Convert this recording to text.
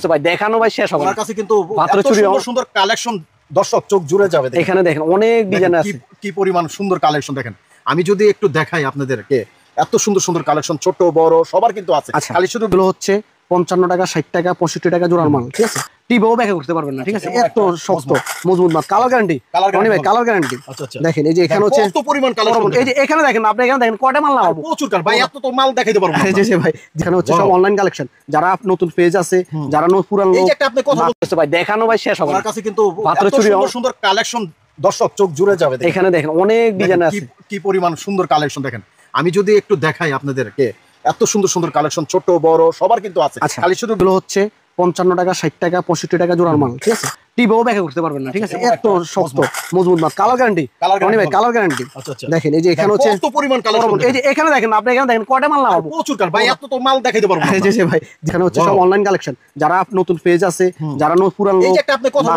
করতেছে ভাই, দেখানো ভাই শেষ হবে না। আমার কাছে কিন্তু মাত্র এত চুরি সুন্দর সুন্দর কালেকশন, দর্শক চোখ জুড়ে যাবে। এখানে দেখেন অনেক ডিজাইন আছে, কি পরিমাণ সুন্দর কালেকশন দেখেন। আমি যদি একটু দেখাই আপনাদেরকে, এত সুন্দর সুন্দর কালেকশন, ছোট বড় সবার কিন্তু আছে। আচ্ছা খালি শুধু এগুলো হচ্ছে 55 টাকা, 60 টাকা, 65 টাকা জোড়ার মাল, ঠিক আছে? টিপেও ব্যাখ্যা করতে পারবেন না, ঠিক আছে? এত শক্ত মজবুত মাল, কালার গ্যারান্টি, রনি ভাই কালার গ্যারান্টি। দেখেন এই যে এখানে হচ্ছে কত পরিমাণ কালেকশন, এই যে এখানে দেখেন, আপনি এখানে দেখেন কয়টা মাল লাগাবো, প্রচুর কাল ভাই, এত তো মাল দেখাইতে পারবো না। এই যে ভাই যেখানে হচ্ছে সব অনলাইন কালেকশন, যারা নতুন পেজ আছে, যারা পুরান এই লোক, যে একটা আপনি কথা বলতেছে ভাই, দেখানো ভাই শেষ হবে না। আমার কাছে কিন্তু মাত্র এত চুরি সুন্দর সুন্দর কালেকশন, দর্শক চোখ জুড়ে যাবে। এখানে দেখেন অনেক ডিজাইন আছে, কি পরিমাণ সুন্দর কালেকশন দেখেন। আমি যদি একটু দেখাই আপনাদেরকে, এত সুন্দর সুন্দর কালেকশন, ছোট বড় সবার কিন্তু আছে। আচ্ছা খালি শুধু এগুলো হচ্ছে 55 টাকা, 60 টাকা, 65 টাকা জোড়ার মাল, ঠিক আছে? টিপেও ব্যাখ্যা করতে পারবেন না, ঠিক আছে? এত শক্ত মজবুত মাল, কালার গ্যারান্টি, রনি ভাই কালার গ্যারান্টি। দেখেন এই যে এখানে হচ্ছে কত পরিমাণ কালেকশন, এই যে এখানে দেখেন, আপনি এখানে দেখেন কয়টা মাল লাগাবো, প্রচুর কাল ভাই, এত তো মাল দেখাইতে পারবো না। এই যে ভাই যেখানে হচ্ছে সব অনলাইন কালেকশন, যারা নতুন পেজ আছে, যারা পুরান এই লোক, যে একটা আপনি কথা